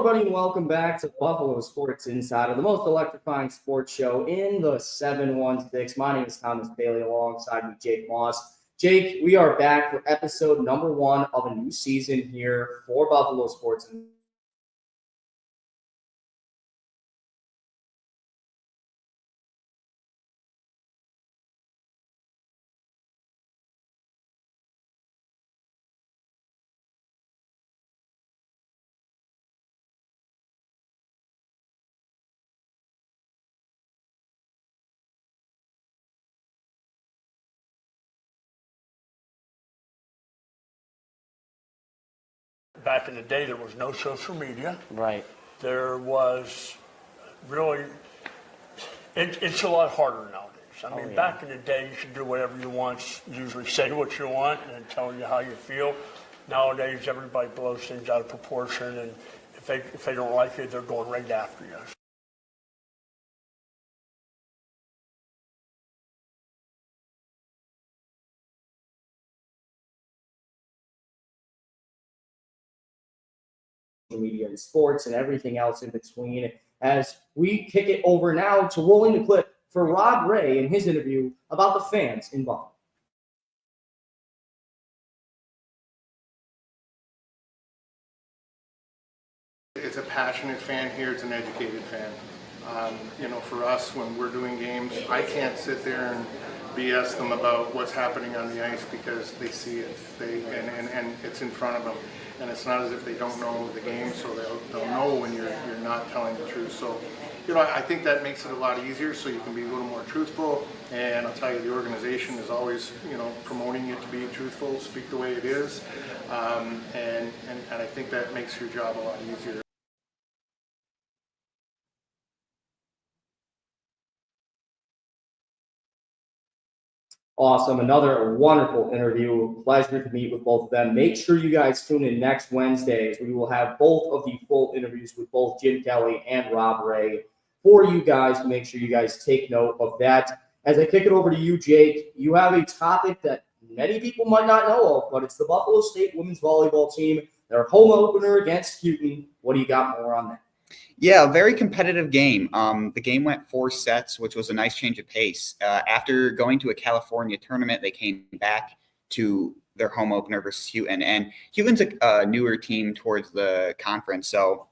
everybody, and welcome back to Buffalo Sports Insider, the most electrifying sports show in the 716. My name is Thomas Bailey, alongside me, Jake Moss. Jake, we are back for episode number 1 of a new season here for Buffalo Sports. Back in the day, there was no social media. Right. There was really, it's a lot harder nowadays. I mean, back in the day, you could do whatever you want, usually say what you want and tell you how you feel. Nowadays, everybody blows things out of proportion, and if they don't like it, they're going right after you. Media and sports and everything else in between, as we kick it over now to rolling the clip for Rob Ray in his interview about the fans in Buffalo. It's a passionate fan here. It's an educated fan. For us, when we're doing games, I can't sit there and BS them about what's happening on the ice because they see it. And it's in front of them. And it's not as if they don't know the game, so they'll know when you're not telling the truth. So, I think that makes it a lot easier, so you can be a little more truthful. And I'll tell you, the organization is always, promoting you to be truthful, speak the way it is, and I think that makes your job a lot easier. Awesome. Another wonderful interview. Pleasure to meet with both of them. Make sure you guys tune in next Wednesday, as we will have both of the full interviews with both Jim Kelly and Rob Ray for you guys. Make sure you guys take note of that. As I kick it over to you, Jake, you have a topic that many people might not know of, but it's the Buffalo State women's volleyball team, their home opener against Houghton. What do you got more on that? Yeah, a very competitive game. The game went 4 sets, which was a nice change of pace. After going to a California tournament, they came back to their home opener versus Houghton. And Houghton's a newer team towards the conference, so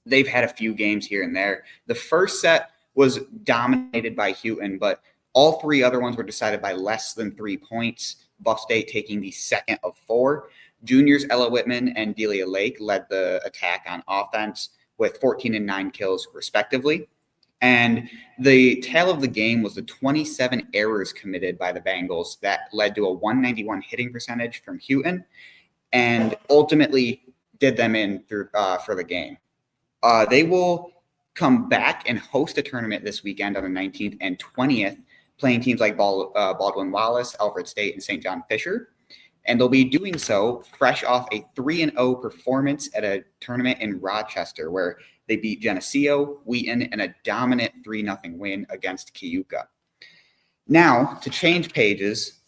they've had a few games here and there. The first set was dominated by Houghton, but all 3 other ones were decided by less than 3 points, Buff State taking the second of 4. Juniors Ella Whitman and Delia Lake led the attack on offense with 14 and 9 kills respectively. And the tale of the game was the 27 errors committed by the Bengals that led to a 191 hitting percentage from Houghton and ultimately did them in for the game. They will come back and host a tournament this weekend on the 19th and 20th, playing teams like Baldwin Wallace, Alfred State, and St. John Fisher. And they'll be doing so fresh off a 3-0 performance at a tournament in Rochester, where they beat Geneseo, Wheaton, and a dominant 3-0 win against Keuka. Now, to change pages,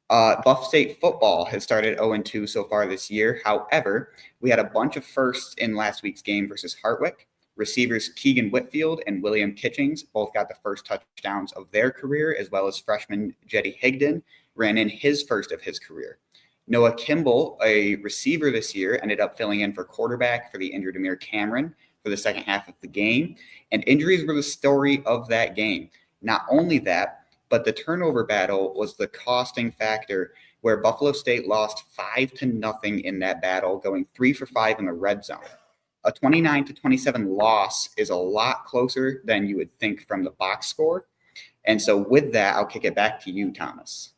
Buff State football has started 0-2 so far this year. However, we had a bunch of firsts in last week's game versus Hartwick. Receivers Keegan Whitfield and William Kitchings both got the first touchdowns of their career, as well as freshman Jetty Higdon ran in his first of his career. Noah Kimball, a receiver this year, ended up filling in for quarterback for the injured Amir Cameron for the second half of the game. And injuries were the story of that game. Not only that, but the turnover battle was the costing factor, where Buffalo State lost 5-0 in that battle, going 3 for 5 in the red zone. A 29-27 loss is a lot closer than you would think from the box score. And so with that, I'll kick it back to you, Thomas.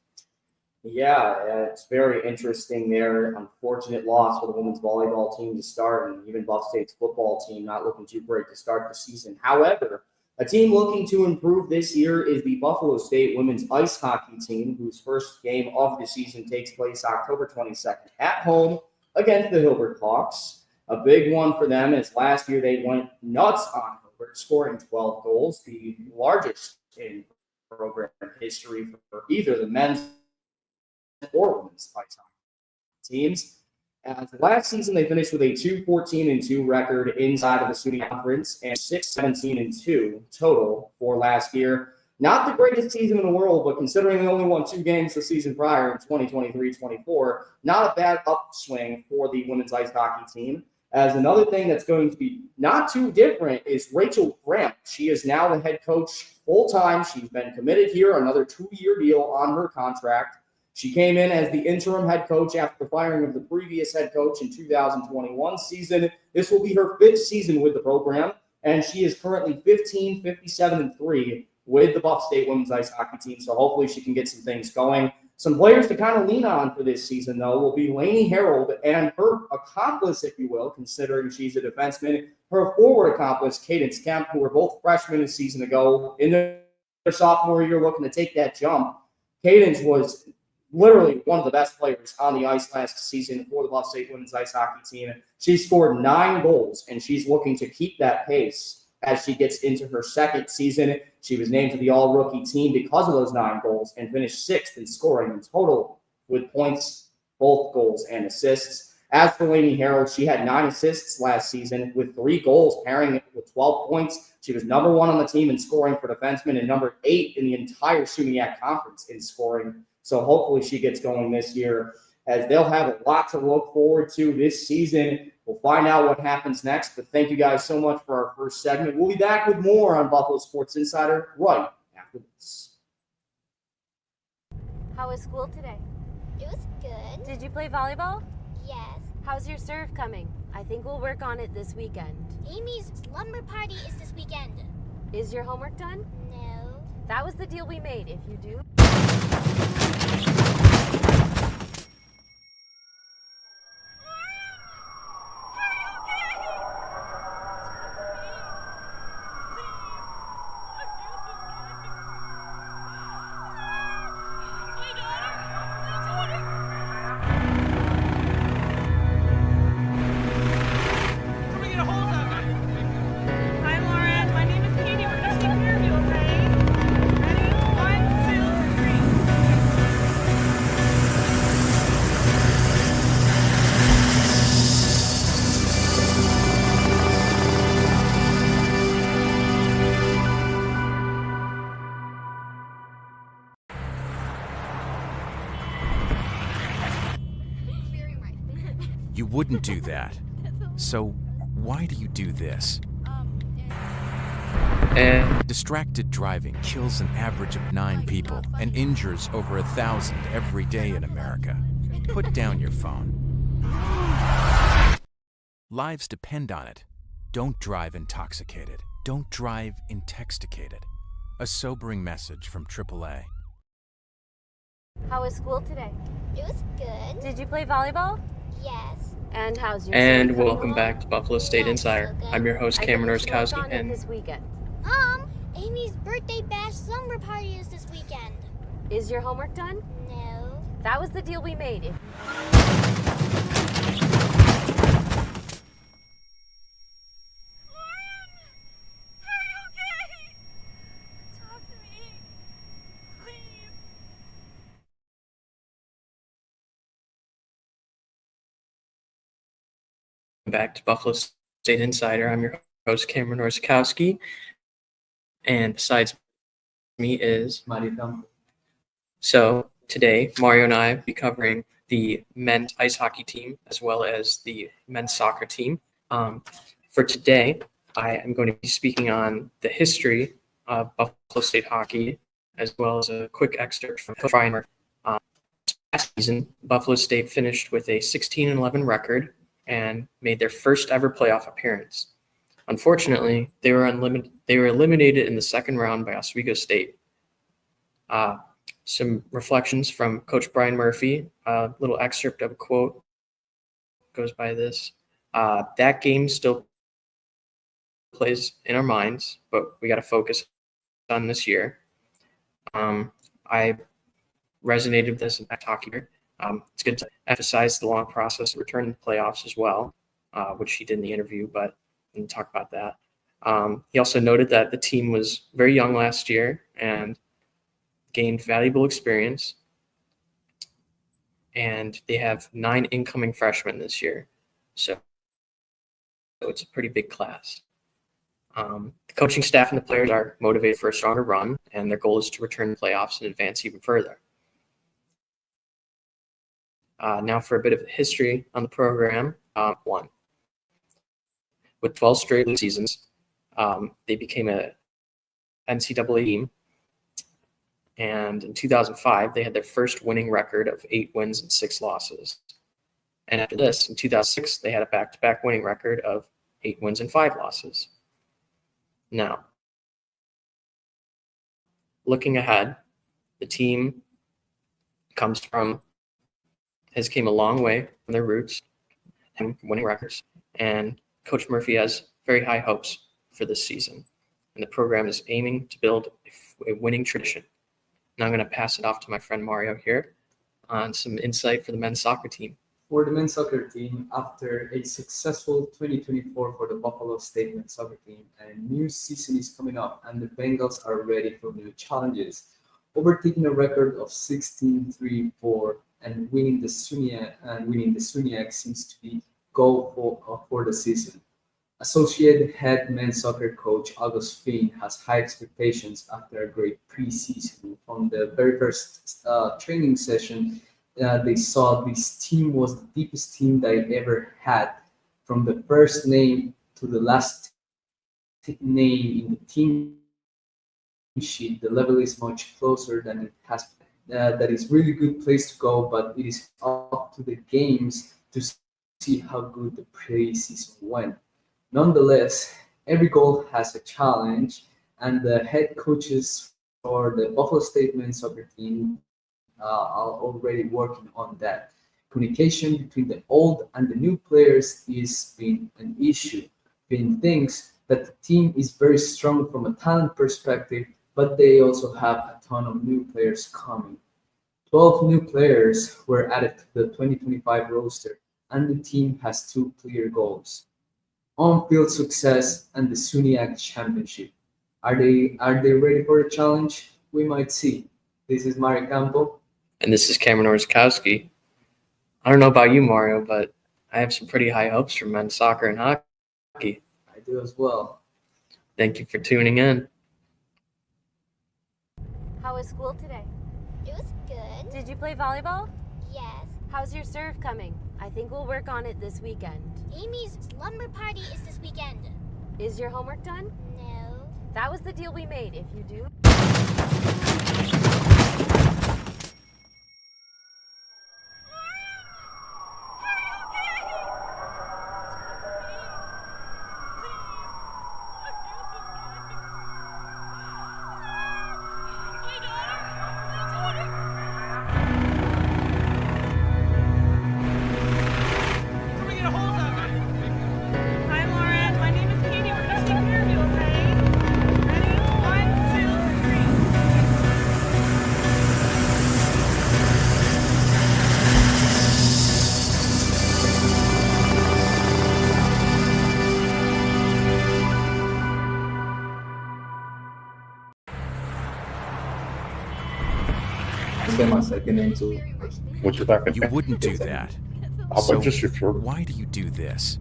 Yeah, it's very interesting there. Unfortunate loss for the women's volleyball team to start, and even Buff State's football team not looking too great to start the season. However, a team looking to improve this year is the Buffalo State women's ice hockey team, whose first game of the season takes place October 22nd at home against the Hilbert Hawks. A big one for them, as last year they went nuts on Hilbert, scoring 12 goals, the largest in program history for either the men's or women's ice hockey teams. As last season, they finished with a 2-14-2 record inside of the SUNY Conference and 6-17-2 total for last year. Not the greatest season in the world, but considering they only won 2 games the season prior in 2023-24, not a bad upswing for the women's ice hockey team. As another thing that's going to be not too different is Rachel Graham. She is now the head coach full-time. She's been committed here, another 2-year deal on her contract. She came in as the interim head coach after the firing of the previous head coach in 2021 season. This will be her 5th season with the program, and she is currently 15-57-3 with the Buff State women's ice hockey team. So hopefully she can get some things going. Some players to kind of lean on for this season, though, will be Lainey Harold and her accomplice, if you will, considering she's a defenseman, her forward accomplice, Cadence Kemp, who were both freshmen a season ago in their sophomore year looking to take that jump. Cadence was literally one of the best players on the ice last season for the Buff State women's ice hockey team. She scored 9 goals, and she's looking to keep that pace as she gets into her 2nd season. She was named to the all-rookie team because of those 9 goals and finished 6th in scoring in total with points, both goals and assists. As for Lainey Harold, she had 9 assists last season with 3 goals, pairing with 12 points. She was number 1 on the team in scoring for defensemen and number 8 in the entire SUNYAC conference in scoring. So hopefully she gets going this year, as they'll have a lot to look forward to this season. We'll find out what happens next, but thank you guys so much for our first segment. We'll be back with more on Buffalo Sports Insider right after this. How was school today? It was good. Did you play volleyball? Yes. How's your serve coming? I think we'll work on it this weekend. Amy's slumber party is this weekend. Is your homework done? No. That was the deal we made. If you do... Hi, Lauren. My name is Katie. We're gonna take care of you, okay? Ready? 1, 2, 3. Very right. You wouldn't do that. So why do you do this? Distracted driving kills an average of 9 people and injures over 1,000 every day in America. Put down your phone. Lives depend on it. Don't drive intoxicated. Don't drive intoxicated. A sobering message from AAA. How was school today? It was good. Did you play volleyball? Yes. And how's your And serve coming welcome along? back to Buffalo State Insider. I'm your host, I Cameron think we should work Orskowski, on it and this weekend. Amy's birthday bash slumber party is this weekend. Is your homework done? No. That was the deal we made. back to Buffalo State Insider. I'm your host, Cameron Orskowski, and besides me is Mighty Thumb. So today, Mario and I will be covering the men's ice hockey team as well as the men's soccer team. For today, I am going to be speaking on the history of Buffalo State hockey, as well as a quick excerpt from Coach Brian Murphy. Last season, Buffalo State finished with a 16-11 record and made their first ever playoff appearance. Unfortunately, they were eliminated in the second round by Oswego State. Some reflections from Coach Brian Murphy. A little excerpt of a quote goes by this: "That game still plays in our minds, but we got to focus on this year." I resonated with this in hockey year. It's good to emphasize the long process of returning to playoffs as well, which he did in the interview, but we didn't talk about that. He also noted that the team was very young last year and gained valuable experience. and they have 9 incoming freshmen this year. So it's a pretty big class. The coaching staff and the players are motivated for a stronger run, and their goal is to return to playoffs and advance even further. Now for a bit of history on the program. One, with 12 straight seasons, they became a NCAA team, and in 2005, they had their first winning record of 8 wins and 6 losses. And after this, in 2006, they had a back-to-back winning record of 8 wins and 5 losses. Now, looking ahead, the team has came a long way from their roots and winning records, and Coach Murphy has very high hopes for this season. And the program is aiming to build a winning tradition. Now I'm going to pass it off to my friend Mario here on some insight for the men's soccer team. For the men's soccer team, after a successful 2024 for the Buffalo State men's soccer team, a new season is coming up and the Bengals are ready for new challenges. Overtaking a record of 16-3-4 and winning the SUNYAC seems to be goal for the season. Associate head men's soccer coach August Finn has high expectations after a great preseason. From the very first training session, they saw this team was the deepest team they ever had. From the first name to the last name in the team sheet, the level is much closer than it has been. That is really good place to go, but it is up to the games to see how good the preseason went. Nonetheless, every goal has a challenge, and the head coaches for the Buffalo State men's soccer team are already working on that. Communication between the old and the new players is being an issue. Finn thinks that the team is very strong from a talent perspective, but they also have a ton of new players coming. 12 new players were added to the 2025 roster, and the team has 2 clear goals: on-field success and the SUNYAC championship. Are they ready for the challenge? We might see. This is Mario Campo. And this is Cameron Orzakowski. I don't know about you, Mario, but I have some pretty high hopes for men's soccer and hockey. I do as well. Thank you for tuning in. How was school today? It was good. Did you play volleyball? Yes. How's your serve coming? I think we'll work on it this weekend. Amy's slumber party is this weekend. Is your homework done? No. That was the deal we made. If you do... Hi, Lauren. My name is Katie. We're gonna take care of you, okay? Ready? 1, 2, 3. Say my second name too. What's your second You name? wouldn't do that. How So about just your first? why do you do this?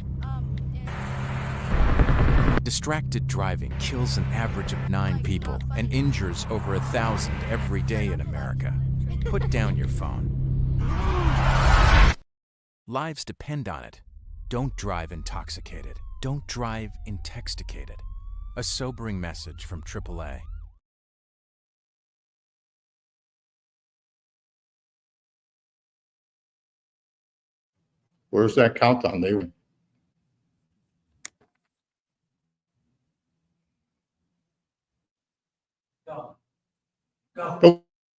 Distracted driving kills an average of 9 people and injures over 1,000 every day in America. Put down your phone. Lives depend on it. Don't drive intoxicated. Don't drive intoxicated. A sobering message from AAA. Where's that countdown? They were.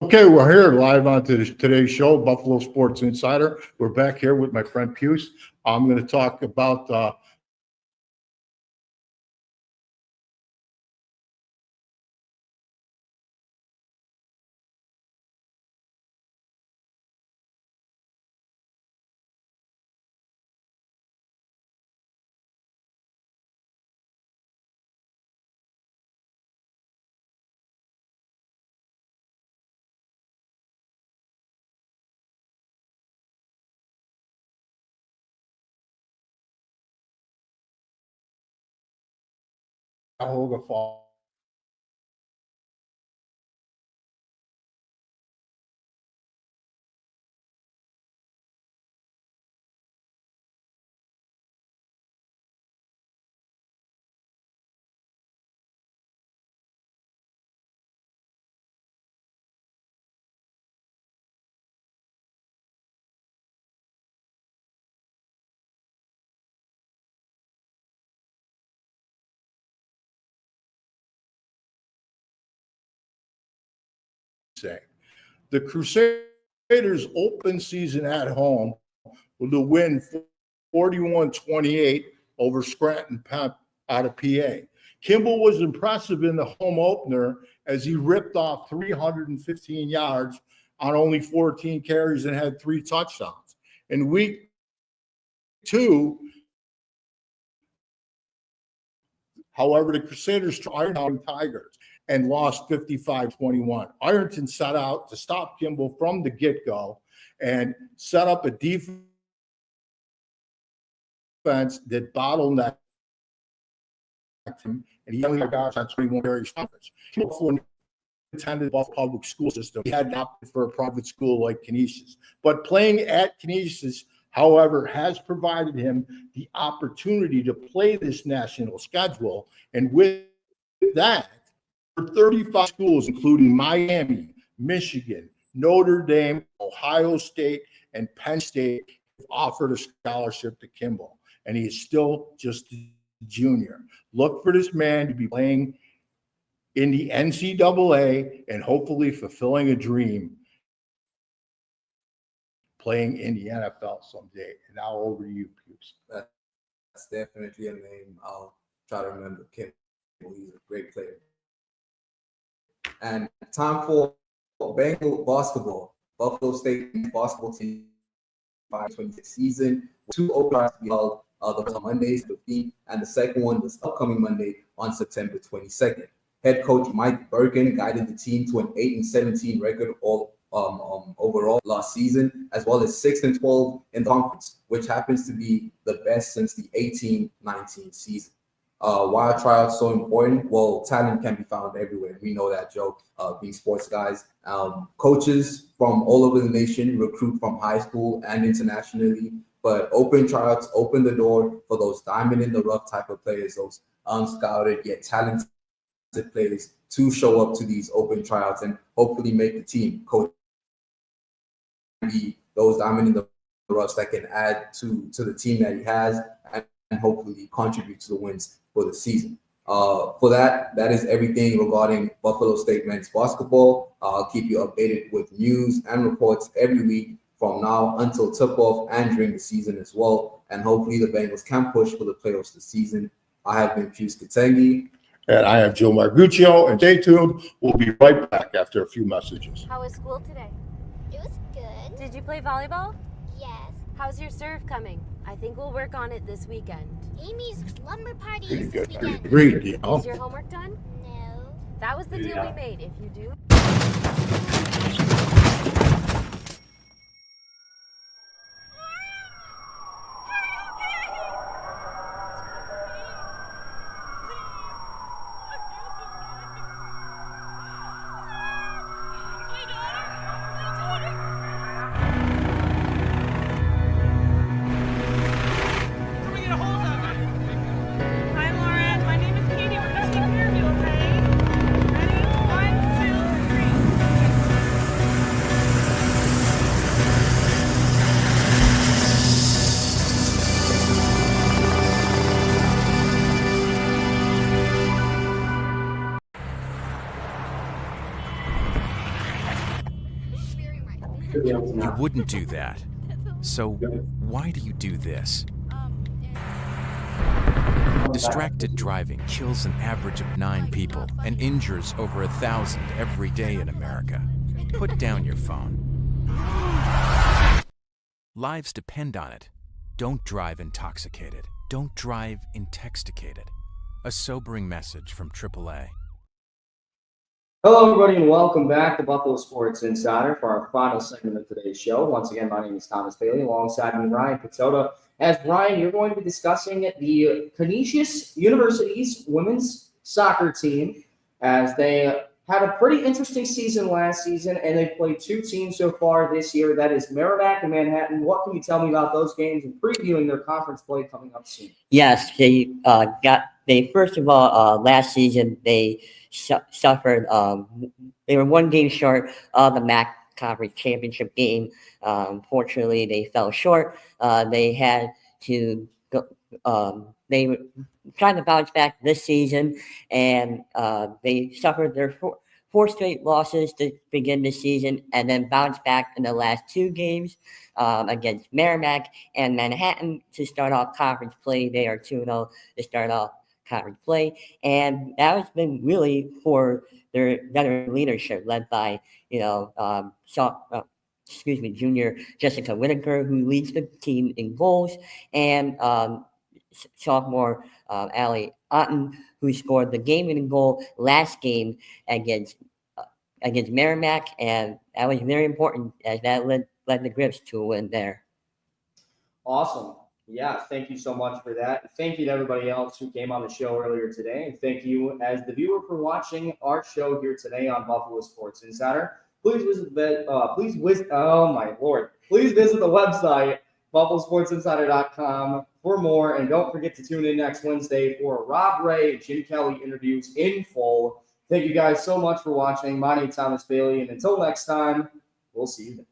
Okay, we're here live on to today's show, Buffalo Sports Insider. We're back here with my friend Puce. I'm going to talk about Cuyahoga Falls. Say. The Crusaders open season at home with a win 41-28 over Scranton Pep out of PA. Kimball was impressive in the home opener as he ripped off 315 yards on only 14 carries and had 3 touchdowns. In week 2, however, the Crusaders tried out Tigers and lost 55-21. Ironton set out to stop Kimball from the get-go and set up a defense that bottlenecked him, and he only got on 21 carries. Kimball attended Buffalo public school system. He had opted for a private school like Canisius. But playing at Canisius, however, has provided him the opportunity to play this national schedule. And with that, 35 schools, including Miami, Michigan, Notre Dame, Ohio State, and Penn State, have offered a scholarship to Kimball. And he is still just a junior. Look for this man to be playing in the NCAA and hopefully fulfilling a dream, playing in the NFL someday. And now over to you, Pews. That's definitely a name I'll try to remember. Kimball, he's a great player. And time for Bengal basketball. Buffalo State basketball team 526 season. 2 openers to be held the first on Mondays, 15th, and the second one this upcoming Monday on September 22nd. Head coach Mike Birkin guided the team to an 8-17 record overall last season, as well as 6-12 in the conference, which happens to be the best since the 18-19 season. Why are tryouts so important? Well, talent can be found everywhere. We know that, Joe, being sports guys. Coaches from all over the nation recruit from high school and internationally, but open tryouts open the door for those diamond in the rough type of players, those unscouted yet talented players to show up to these open tryouts and hopefully make the team. Coach be those diamond in the roughs that can add to the team that he has and hopefully contribute to the wins for the season. For that is everything regarding Buffalo State men's basketball. I'll keep you updated with news and reports every week from now until tip-off and during the season as well. And hopefully the Bengals can push for the playoffs this season. I have been Pius Katengi. And I am Joe Marguccio. And stay tuned. We'll be right back after a few messages. How was school today? It was good. Did you play volleyball? Yes. How's your serve coming? I think we'll work on it this weekend. Amy's slumber party Pretty is this good. weekend. Agreed, you know. Is your homework done? No. That was the deal we made. If you do. Hi, Lauren. My name is Katie. We're gonna take care of you, okay? Ready? 1, 2, 3. You wouldn't do that. So why do you do this? Distracted driving kills an average of 9 people and injures over 1,000 every day in America. Put down your phone. Lives depend on it. Don't drive intoxicated. Don't drive intoxicated. A sobering message from AAA. Hello, everybody, and welcome back to Buffalo Sports Insider for our final segment of today's show. Once again, my name is Thomas Bailey, alongside me, Ryan Pitota. As Brian, you're going to be discussing the Canisius University's women's soccer team, as they had a pretty interesting season last season, and they've played 2 teams so far this year. That is Merrimack and Manhattan. What can you tell me about those games and previewing their conference play coming up soon? Yes, they first of all, last season they suffered. They were 1 game short of the MAC Conference Championship game. Unfortunately, they fell short. They had to go. They were trying to bounce back this season, and they suffered their 4 straight losses to begin the season, and then bounced back in the last 2 games against Merrimack and Manhattan to start off conference play. They are 2-0 to start off conference play, and that has been really for their veteran leadership led by junior Jessica Whitaker, who leads the team in goals, and sophomore Allie Otten, who scored the game-winning goal last game against Merrimack, and that was very important as that led the Grips to a win there. Awesome. Yeah, thank you so much for that. Thank you to everybody else who came on the show earlier today, and thank you as the viewer for watching our show here today on Buffalo Sports Insider. Please visit the website buffalosportsinsider.com for more, and don't forget to tune in next Wednesday for Rob Ray and Jim Kelly interviews in full. Thank you guys so much for watching. My name is Thomas Bailey, and until next time, we'll see you then.